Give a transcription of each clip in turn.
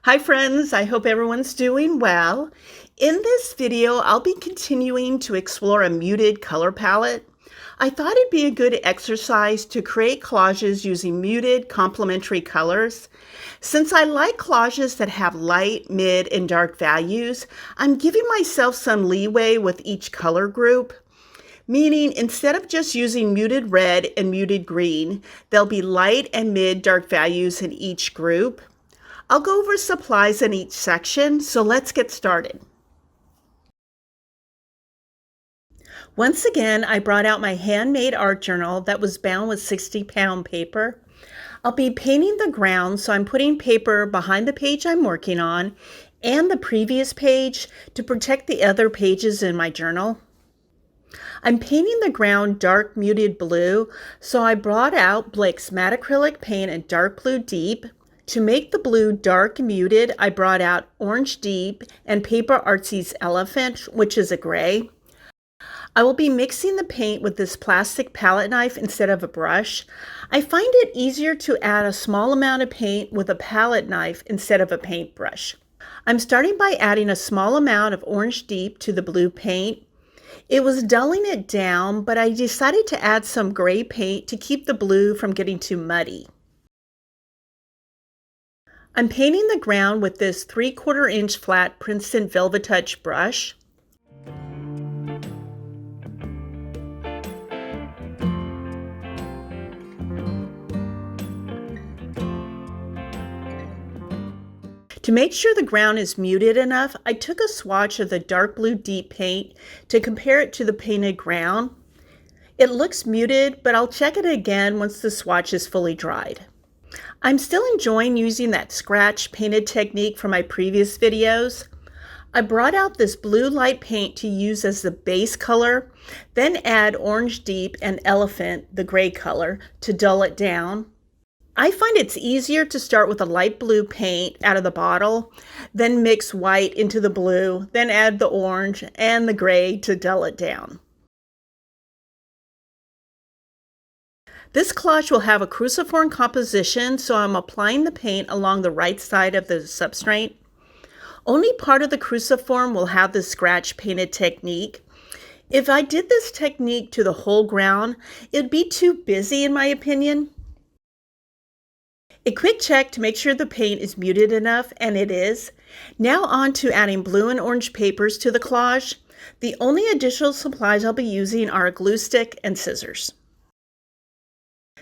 Hi friends, I hope everyone's doing well. In this video, I'll be continuing to explore a muted color palette. I thought it'd be a good exercise to create collages using muted complementary colors. Since I like collages that have light, mid, and dark values, I'm giving myself some leeway with each color group. Meaning, instead of just using muted red and muted green, there'll be light and mid dark values in each group. I'll go over supplies in each section, so let's get started. Once again, I brought out my handmade art journal that was bound with 60-pound paper. I'll be painting the ground, so I'm putting paper behind the page I'm working on and the previous page to protect the other pages in my journal. I'm painting the ground dark muted blue, so I brought out Blick's matte acrylic paint in dark blue deep. To make the blue dark muted, I brought out Orange Deep and Paper Artsy's Elephant, which is a gray. I will be mixing the paint with this plastic palette knife instead of a brush. I find it easier to add a small amount of paint with a palette knife instead of a paintbrush. I'm starting by adding a small amount of Orange Deep to the blue paint. It was dulling it down, but I decided to add some gray paint to keep the blue from getting too muddy. I'm painting the ground with this 3/4 inch flat Princeton Velvet Touch brush. To make sure the ground is muted enough, I took a swatch of the dark blue deep paint to compare it to the painted ground. It looks muted, but I'll check it again once the swatch is fully dried. I'm still enjoying using that scratch painted technique from my previous videos. I brought out this blue light paint to use as the base color, then add Orange Deep and Elephant, the gray color, to dull it down. I find it's easier to start with a light blue paint out of the bottle, then mix white into the blue, then add the orange and the gray to dull it down. This collage will have a cruciform composition, so I'm applying the paint along the right side of the substrate. Only part of the cruciform will have the scratch painted technique. If I did this technique to the whole ground, it'd be too busy in my opinion. A quick check to make sure the paint is muted enough, and it is. Now on to adding blue and orange papers to the collage. The only additional supplies I'll be using are a glue stick and scissors.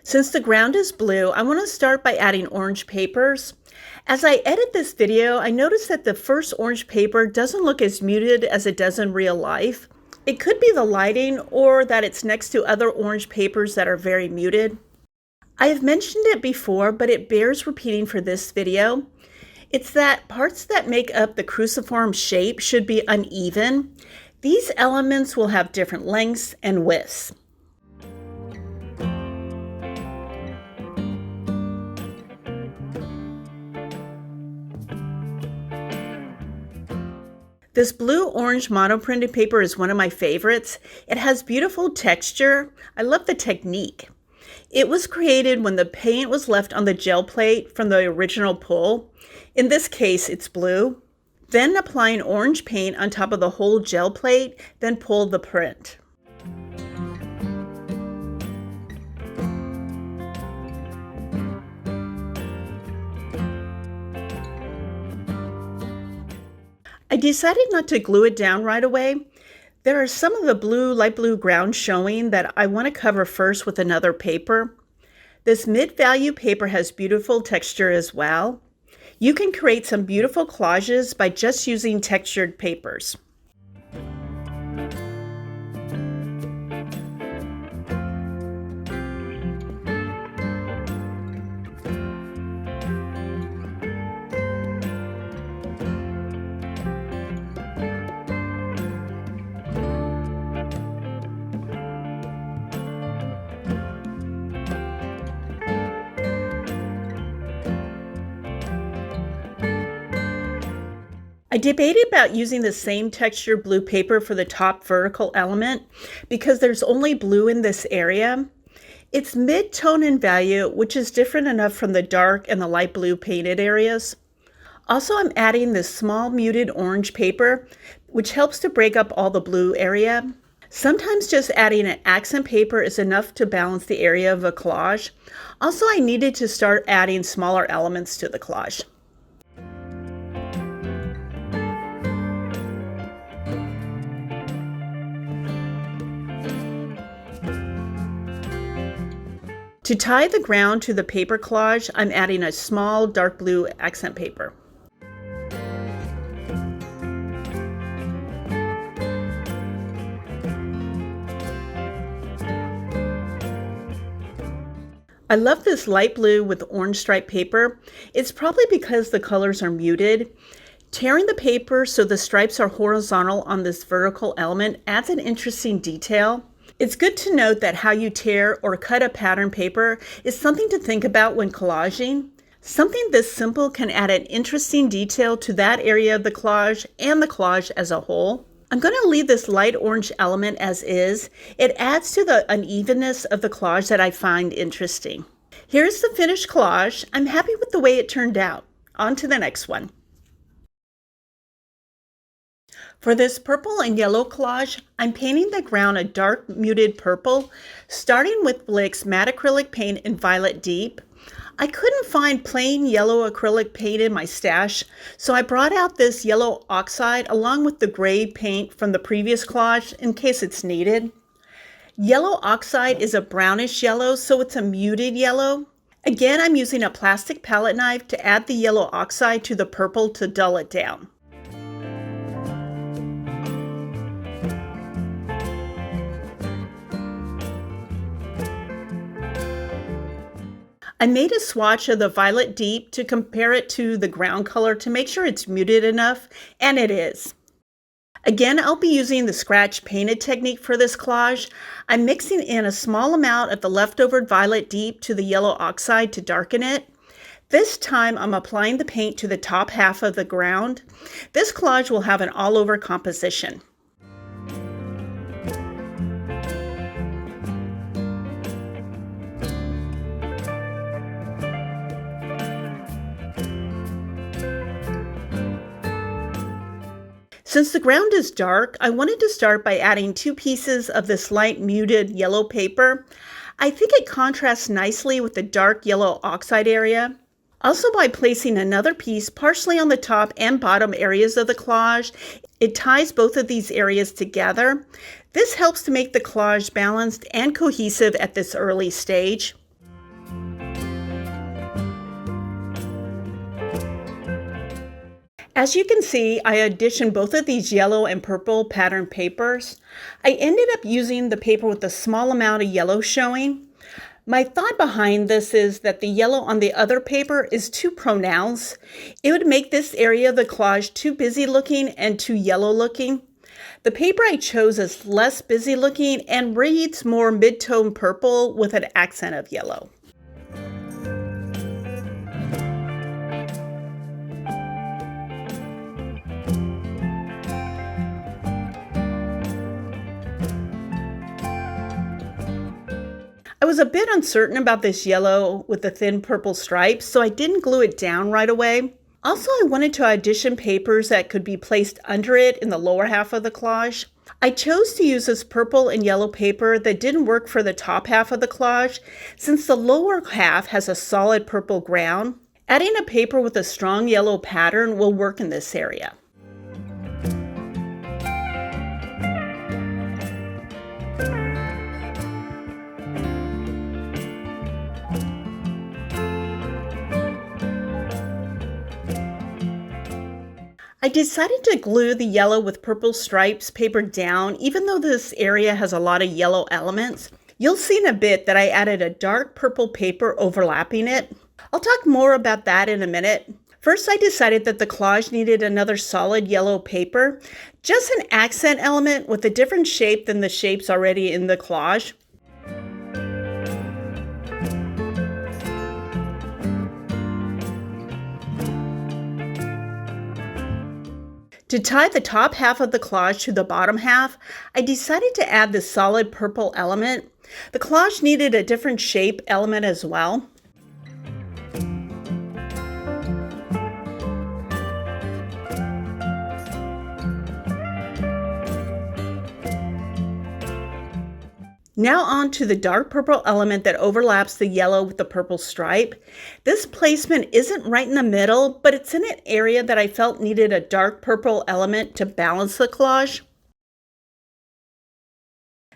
Since the ground is blue, I want to start by adding orange papers. As I edit this video, I noticed that the first orange paper doesn't look as muted as it does in real life. It could be the lighting or that it's next to other orange papers that are very muted. I have mentioned it before, but it bears repeating for this video. It's that parts that make up the cruciform shape should be uneven. These elements will have different lengths and widths. This blue-orange monoprinted paper is one of my favorites. It has beautiful texture. I love the technique. It was created when the paint was left on the gel plate from the original pull. In this case, it's blue. Then applying orange paint on top of the whole gel plate, then pull the print. I decided not to glue it down right away. There are some of the blue, light blue ground showing that I want to cover first with another paper. This mid-value paper has beautiful texture as well. You can create some beautiful collages by just using textured papers. I debated about using the same texture blue paper for the top vertical element because there's only blue in this area. It's mid-tone in value, which is different enough from the dark and the light blue painted areas. Also, I'm adding this small muted orange paper, which helps to break up all the blue area. Sometimes just adding an accent paper is enough to balance the area of a collage. Also, I needed to start adding smaller elements to the collage. To tie the ground to the paper collage, I'm adding a small dark blue accent paper. I love this light blue with orange striped paper. It's probably because the colors are muted. Tearing the paper so the stripes are horizontal on this vertical element adds an interesting detail. It's good to note that how you tear or cut a pattern paper is something to think about when collaging. Something this simple can add an interesting detail to that area of the collage and the collage as a whole. I'm going to leave this light orange element as is. It adds to the unevenness of the collage that I find interesting. Here's the finished collage. I'm happy with the way it turned out. On to the next one. For this purple and yellow collage, I'm painting the ground a dark muted purple, starting with Blick's matte acrylic paint in Violet Deep. I couldn't find plain yellow acrylic paint in my stash, so I brought out this yellow oxide along with the gray paint from the previous collage in case it's needed. Yellow oxide is a brownish yellow, so it's a muted yellow. Again, I'm using a plastic palette knife to add the yellow oxide to the purple to dull it down. I made a swatch of the Violet Deep to compare it to the ground color to make sure it's muted enough, and it is. Again, I'll be using the scratch painted technique for this collage. I'm mixing in a small amount of the leftover Violet Deep to the yellow oxide to darken it. This time I'm applying the paint to the top half of the ground. This collage will have an all-over composition. Since the ground is dark, I wanted to start by adding 2 pieces of this light muted yellow paper. I think it contrasts nicely with the dark yellow oxide area. Also, by placing another piece partially on the top and bottom areas of the collage, it ties both of these areas together. This helps to make the collage balanced and cohesive at this early stage. As you can see, I additioned both of these yellow and purple pattern papers. I ended up using the paper with a small amount of yellow showing. My thought behind this is that the yellow on the other paper is too pronounced. It would make this area of the collage too busy looking and too yellow looking. The paper I chose is less busy looking and reads more mid-tone purple with an accent of yellow. I was a bit uncertain about this yellow with the thin purple stripes, so I didn't glue it down right away. Also, I wanted to addition papers that could be placed under it in the lower half of the collage. I chose to use this purple and yellow paper that didn't work for the top half of the collage, since the lower half has a solid purple ground. Adding a paper with a strong yellow pattern will work in this area. I decided to glue the yellow with purple stripes paper down, even though this area has a lot of yellow elements. You'll see in a bit that I added a dark purple paper overlapping it. I'll talk more about that in a minute. First, I decided that the collage needed another solid yellow paper, just an accent element with a different shape than the shapes already in the collage. To tie the top half of the collage to the bottom half, I decided to add this solid purple element. The collage needed a different shape element as well. Now on to the dark purple element that overlaps the yellow with the purple stripe. This placement isn't right in the middle, but it's in an area that I felt needed a dark purple element to balance the collage.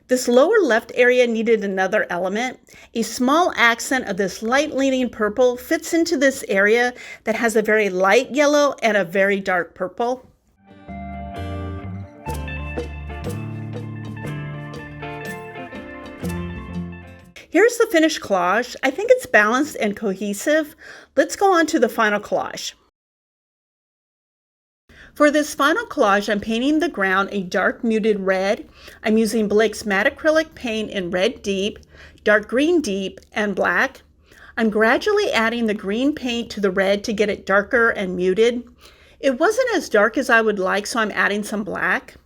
This lower left area needed another element. A small accent of this light leaning purple fits into this area that has a very light yellow and a very dark purple. Here's the finished collage. I think it's balanced and cohesive. Let's go on to the final collage. For this final collage, I'm painting the ground a dark muted red. I'm using Blake's matte acrylic paint in red deep, dark green deep, and black. I'm gradually adding the green paint to the red to get it darker and muted. It wasn't as dark as I would like, so I'm adding some black.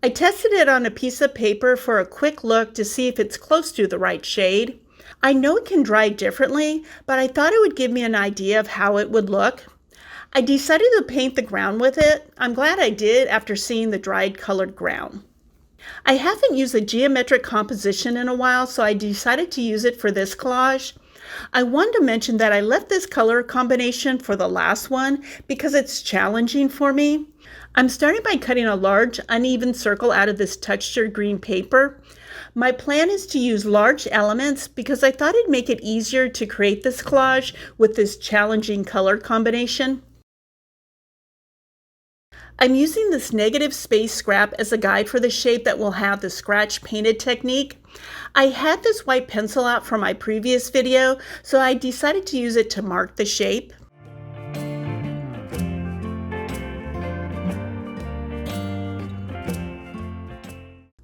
I tested it on a piece of paper for a quick look to see if it's close to the right shade. I know it can dry differently, but I thought it would give me an idea of how it would look. I decided to paint the ground with it. I'm glad I did after seeing the dried colored ground. I haven't used a geometric composition in a while, so I decided to use it for this collage. I wanted to mention that I left this color combination for the last one because it's challenging for me. I'm starting by cutting a large uneven circle out of this textured green paper. My plan is to use large elements because I thought it'd make it easier to create this collage with this challenging color combination. I'm using this negative space scrap as a guide for the shape that will have the scratch painted technique. I had this white pencil out from my previous video, so I decided to use it to mark the shape.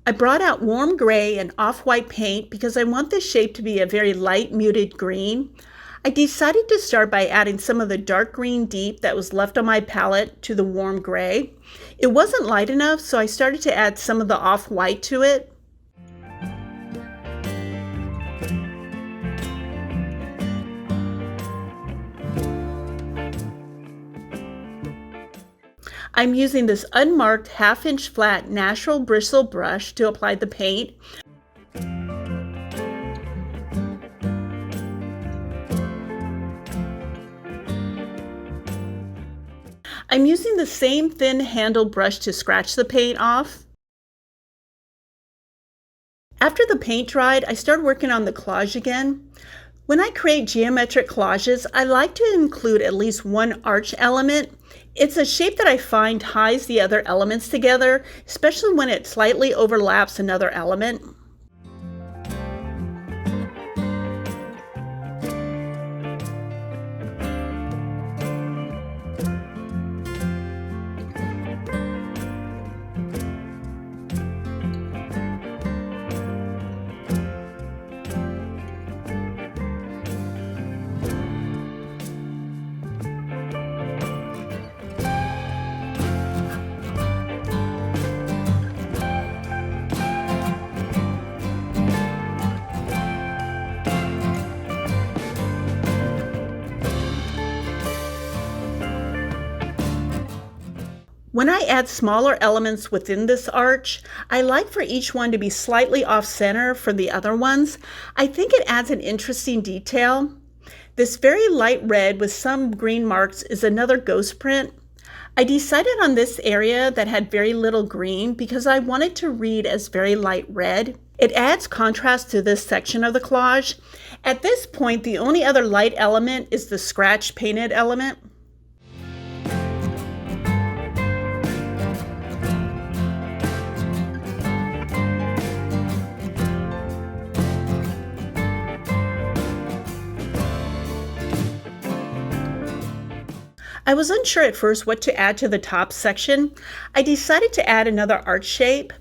I brought out warm gray and off-white paint because I want this shape to be a very light muted green. I decided to start by adding some of the dark green deep that was left on my palette to the warm gray. It wasn't light enough, so I started to add some of the off-white to it. I'm using this unmarked half-inch flat natural bristle brush to apply the paint. I'm using the same thin handled brush to scratch the paint off. After the paint dried, I started working on the collage again. When I create geometric collages, I like to include at least one arch element. It's a shape that I find ties the other elements together, especially when it slightly overlaps another element. When I add smaller elements within this arch, I like for each one to be slightly off center from the other ones. I think it adds an interesting detail. This very light red with some green marks is another ghost print. I decided on this area that had very little green because I wanted to read as very light red. It adds contrast to this section of the collage. At this point, the only other light element is the scratch painted element. I was unsure at first what to add to the top section. I decided to add another arch shape.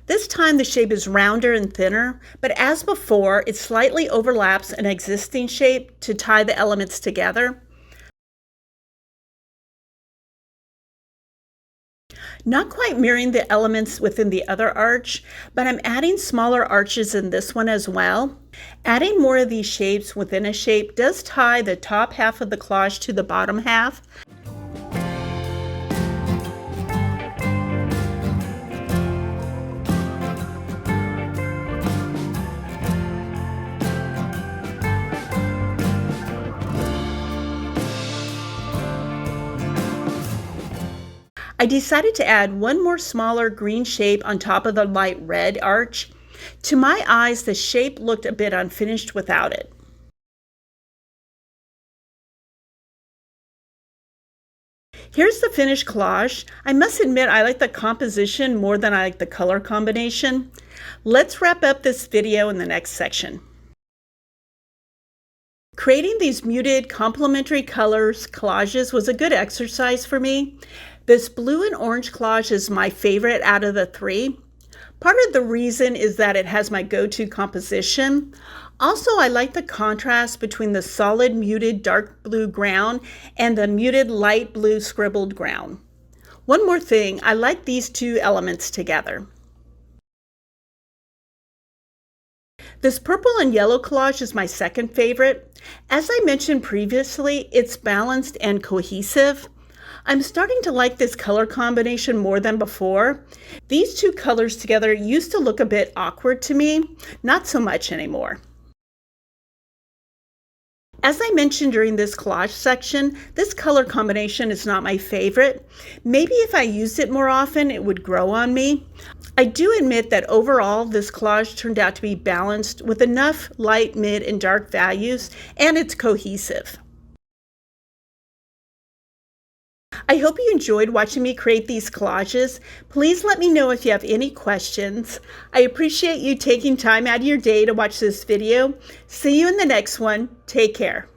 This time the shape is rounder and thinner, but as before, it slightly overlaps an existing shape to tie the elements together. Not quite mirroring the elements within the other arch, but I'm adding smaller arches in this one as well. Adding more of these shapes within a shape does tie the top half of the collage to the bottom half. I decided to add one more smaller green shape on top of the light red arch. To my eyes, the shape looked a bit unfinished without it. Here's the finished collage. I must admit I like the composition more than I like the color combination. Let's wrap up this video in the next section. Creating these muted complementary colors collages was a good exercise for me. This blue and orange collage is my favorite out of the three. Part of the reason is that it has my go-to composition. Also, I like the contrast between the solid muted dark blue ground and the muted light blue scribbled ground. One more thing, I like these two elements together. This purple and yellow collage is my second favorite. As I mentioned previously, it's balanced and cohesive. I'm starting to like this color combination more than before. These two colors together used to look a bit awkward to me, not so much anymore. As I mentioned during this collage section, this color combination is not my favorite. Maybe if I used it more often, it would grow on me. I do admit that overall, this collage turned out to be balanced with enough light, mid, and dark values, and it's cohesive. I hope you enjoyed watching me create these collages. Please let me know if you have any questions. I appreciate you taking time out of your day to watch this video. See you in the next one. Take care.